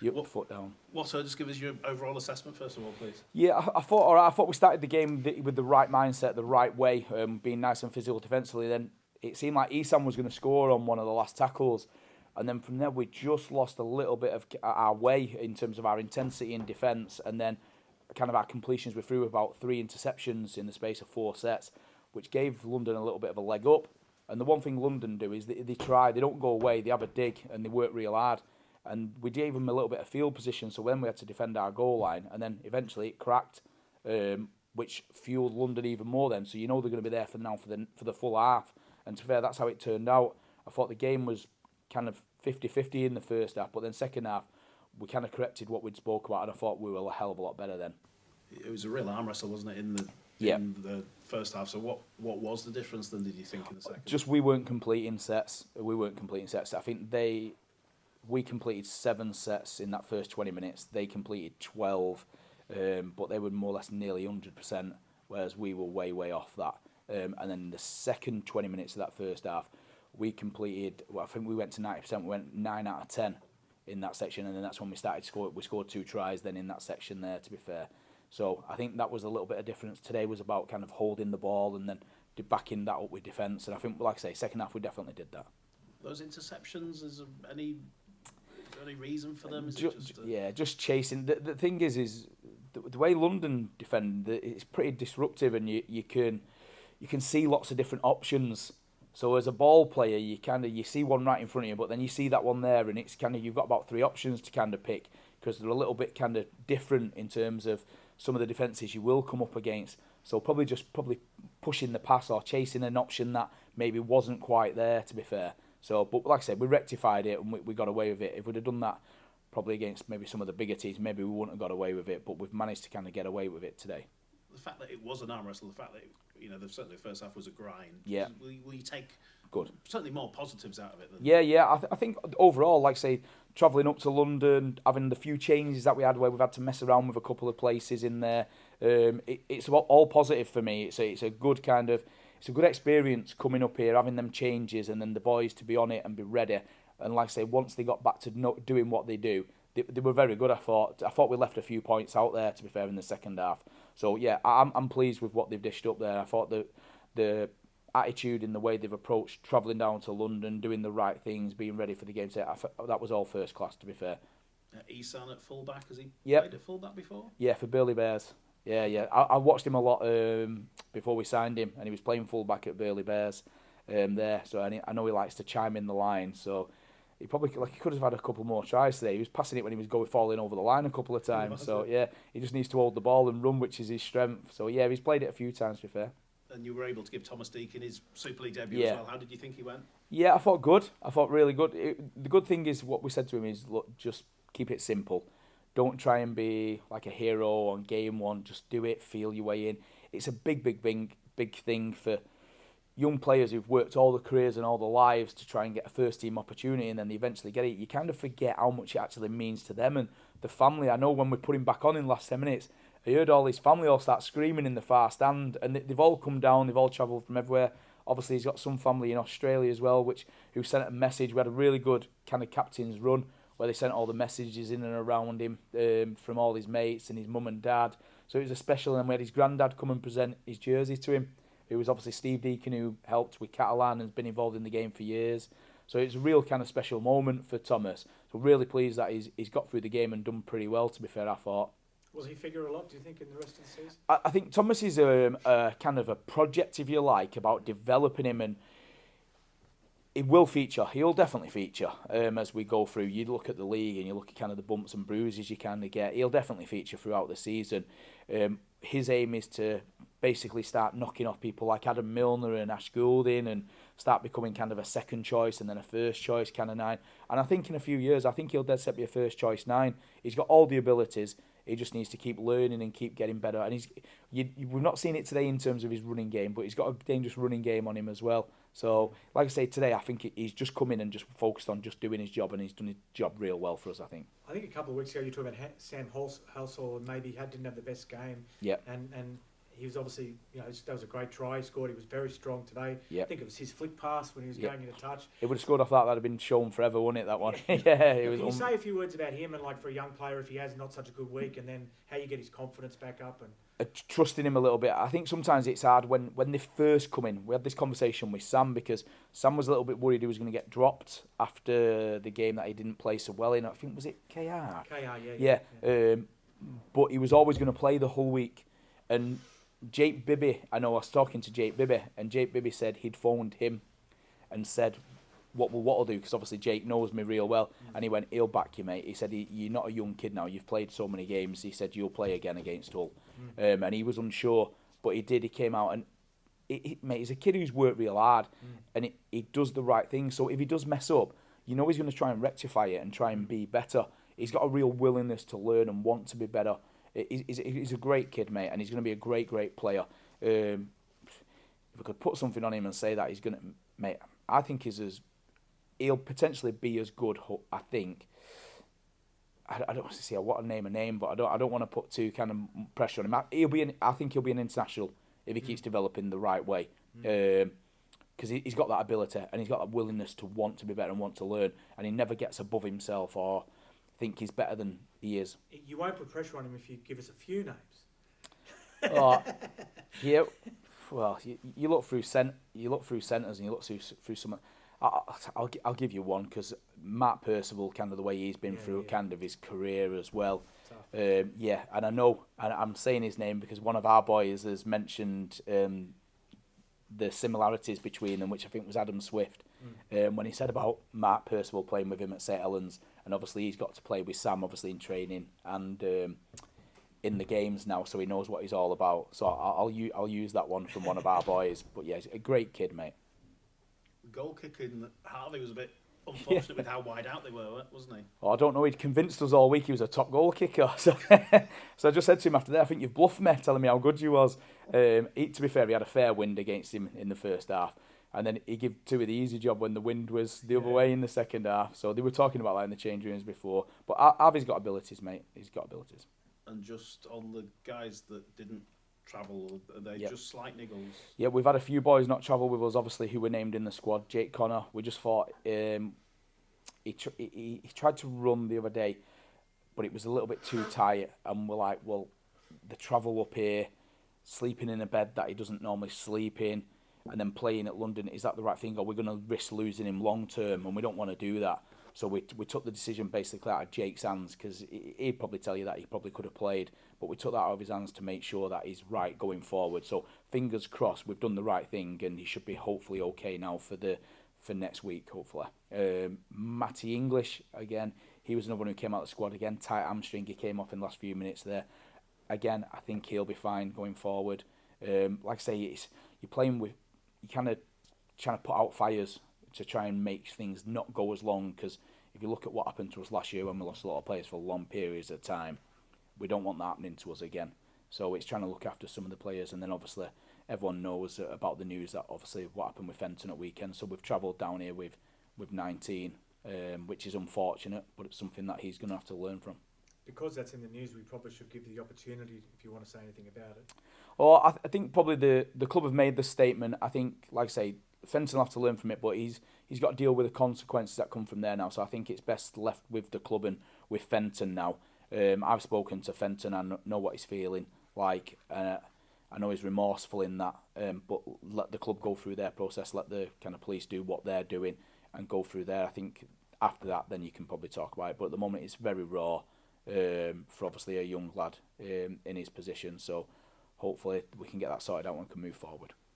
Yep, foot down. So just give us your overall assessment first of all, please. Yeah, I thought all right. I thought we started the game with the right mindset, the right way, being nice and physical defensively. Then it seemed like Esam was going to score on one of the last tackles, and then from there we just lost a little bit of our way in terms of our intensity in defence, and then kind of our completions. We threw about 3 interceptions in the space of 4 sets, which gave London a little bit of a leg up. And the one thing London do is they try, they don't go away, they have a dig and they work real hard. And we gave them a little bit of field position, so when we had to defend our goal line, and then eventually it cracked, which fueled London even more then. So you know they're going to be there for the full half. And to be fair, that's how it turned out. I thought the game was kind of 50-50 in the first half, but then second half, we kind of corrected what we'd spoke about, and I thought we were a hell of a lot better then. It was a real arm wrestle, wasn't it, in the first half? So what was the difference then, did you think, in the second? Just we weren't completing sets. I think we completed 7 sets in that first 20 minutes. They completed 12, but they were more or less nearly 100%, whereas we were way, way off that. And then the second 20 minutes of that first half, we completed, I think we went to 90%, we went 9 out of 10 in that section, and then that's when we started to score. We scored 2 tries then in that section there, to be fair. So I think that was a little bit of difference. Today was about kind of holding the ball and then backing that up with defence. And I think, like I say, second half we definitely did that. Those interceptions, is there any reason for them? Just chasing. The thing is the way London defend, it's pretty disruptive, and you can see lots of different options. So as a ball player, you see one right in front of you, but then you see that one there, and it's kind of, you've got about 3 options to kind of pick, because they're a little bit kind of different in terms of some of the defences you will come up against. So probably pushing the pass or chasing an option that maybe wasn't quite there, to be fair. So, but like I said, we rectified it and we got away with it. If we'd have done that probably against maybe some of the bigger teams, maybe we wouldn't have got away with it, but we've managed to kind of get away with it today. The fact that it was an arm wrestle, the fact that certainly the first half was a grind. Yeah. Will you take good, certainly more positives out of it? I think overall, like I say, travelling up to London, having the few changes that we had where we've had to mess around with a couple of places in there, it's all positive for me. It's a good kind of, it's a good experience coming up here, having them changes, and then the boys to be on it and be ready. And like I say, once they got back to doing what they do, they were very good. I thought we left a few points out there, to be fair, in the second half. So yeah, I'm pleased with what they've dished up there. I thought the attitude in the way they've approached travelling down to London, doing the right things, being ready for the game today, that was all first class, to be fair. Isan at fullback, has he played at fullback before? Yeah, for Burley Bears. Yeah. I watched him a lot before we signed him, and he was playing fullback at Burley Bears there. So I know he likes to chime in the line. So he probably he could have had a couple more tries today. He was passing it when he was falling over the line a couple of times. So yeah, he just needs to hold the ball and run, which is his strength. So yeah, he's played it a few times, to be fair. And you were able to give Thomas Deacon his Super League debut as well. How did you think he went? Yeah, I thought good. I thought really good. The good thing is what we said to him is, look, just keep it simple. Don't try and be like a hero on game one. Just do it, feel your way in. It's a big thing for young players who've worked all the careers and all the lives to try and get a first team opportunity, and then they eventually get it. You kind of forget how much it actually means to them and the family. I know when we put him back on in the last 10 minutes, I heard all his family all start screaming in the far stand, and they've all come down, they've all travelled from everywhere. Obviously, he's got some family in Australia as well, who sent a message. We had a really good kind of captain's run where they sent all the messages in and around him from all his mates and his mum and dad. So it was a special, and we had his granddad come and present his jersey to him. It was obviously Steve Deacon, who helped with Catalan and has been involved in the game for years. So it's a real kind of special moment for Thomas. So really pleased that he's got through the game and done pretty well, to be fair, I thought. Will he figure a lot, do you think, in the rest of the season? I think Thomas is a kind of a project, if you like, about developing him, and it will feature. He'll definitely feature as we go through. You look at the league and you look at kind of the bumps and bruises you kind of get. He'll definitely feature throughout the season. His aim is to basically start knocking off people like Adam Milner and Ash Goulding and start becoming kind of a second choice and then a first choice kind of 9. And I think in a few years, I think he'll dead set be a first choice 9. He's got all the abilities. He just needs to keep learning and keep getting better. And we've not seen it today in terms of his running game, but he's got a dangerous running game on him as well. So, like I say, today I think he's just come in and just focused on just doing his job, and he's done his job real well for us, I think. I think a couple of weeks ago you talked about Sam Halsall and maybe didn't have the best game. Yeah. And he was obviously, that was a great try he scored. He was very strong today. Yep. I think it was his flick pass when he was Yep. going into touch. It would have scored off that. That'd have been shown forever, wouldn't it? That one. Yeah. Can you say a few words about him and, like, for a young player, if he has not such a good week, and then how you get his confidence back up and trusting him a little bit. I think sometimes it's hard when they first come in. We had this conversation with Sam because Sam was a little bit worried he was going to get dropped after the game that he didn't play so well in. I think, was it KR? KR, Yeah. But he was always going to play the whole week. And Jake Bibby, I was talking to Jake Bibby, and Jake Bibby said he'd phoned him and said, what I'll do, because obviously Jake knows me real well, and he went, he'll back you, mate. He said, you're not a young kid now, you've played so many games. He said, you'll play again against Hull. And he was unsure, but he did. He came out, and mate, he's a kid who's worked real hard, and he does the right thing. So if he does mess up, he's going to try and rectify it and try and be better. He's got a real willingness to learn and want to be better. He's a great kid, mate, and he's going to be a great, great player. If I could put something on him and say that he's going to, mate, I think he'll potentially be as good. I think. I don't want to say I want to name a name, but I don't want to put too kind of pressure on him. I think he'll be an international if he keeps developing the right way, because he's got that ability and he's got that willingness to want to be better and want to learn, and he never gets above himself or think he's better than he is. You won't put pressure on him if you give us a few names. Yeah. Well, you look through centres and you look through some. I'll give you one, because Matt Percival, kind of the way he's been through kind of his career as well. And I know, and I'm saying his name because one of our boys has mentioned the similarities between them, which I think was Adam Swift, when he said about Matt Percival playing with him at St Helens, and obviously he's got to play with Sam, obviously in training and in the games now, so he knows what he's all about. So I'll use that one from one of our boys. But yeah, he's a great kid, mate. Goal kicking, Harvey was a bit unfortunate with how wide out they were, wasn't he? Oh, I don't know. He'd convinced us all week he was a top goal kicker. So, so I just said to him after that, I think you've bluffed me, telling me how good you was. To be fair, he had a fair wind against him in the first half. And then he gave two of the easy job when the wind was the other way in the second half. So they were talking about that in the change rooms before. But Harvey's got abilities, mate. He's got abilities. And just on the guys that didn't travel, are they just slight niggles? Yeah, we've had a few boys not travel with us, obviously, who were named in the squad. Jake Connor, we just thought he tried to run the other day, but it was a little bit too tight, and we're like, well, the travel up here, sleeping in a bed that he doesn't normally sleep in, and then playing at London, is that the right thing? Or we're going to risk losing him long term, and we don't want to do that. So we took the decision basically out of Jake's hands, because he'd probably tell you that he probably could have played, but we took that out of his hands to make sure that he's right going forward. So fingers crossed, we've done the right thing, and he should be hopefully okay now for next week, hopefully. Matty English, again, he was another one who came out of the squad again, tight hamstring, he came off in the last few minutes there. Again, I think he'll be fine going forward. Like I say, you're playing with, you kind of trying to put out fires to try and make things not go as long, because if you look at what happened to us last year when we lost a lot of players for long periods of time, we don't want that happening to us again. So it's trying to look after some of the players, and then obviously everyone knows about the news that obviously what happened with Fenton at weekend. So we've travelled down here with 19, which is unfortunate, but it's something that he's going to have to learn from. Because that's in the news, we probably should give you the opportunity if you want to say anything about it. Well, I think probably the club have made the statement. I think, like I say, Fenton will have to learn from it, but he's got to deal with the consequences that come from there now. So I think it's best left with the club and with Fenton now. I've spoken to Fenton, I know what he's feeling like. I know he's remorseful in that, but let the club go through their process, let the kind of police do what they're doing and go through there. I think after that, then you can probably talk about it. But at the moment, it's very raw for obviously a young lad in his position. So hopefully we can get that sorted out and can move forward.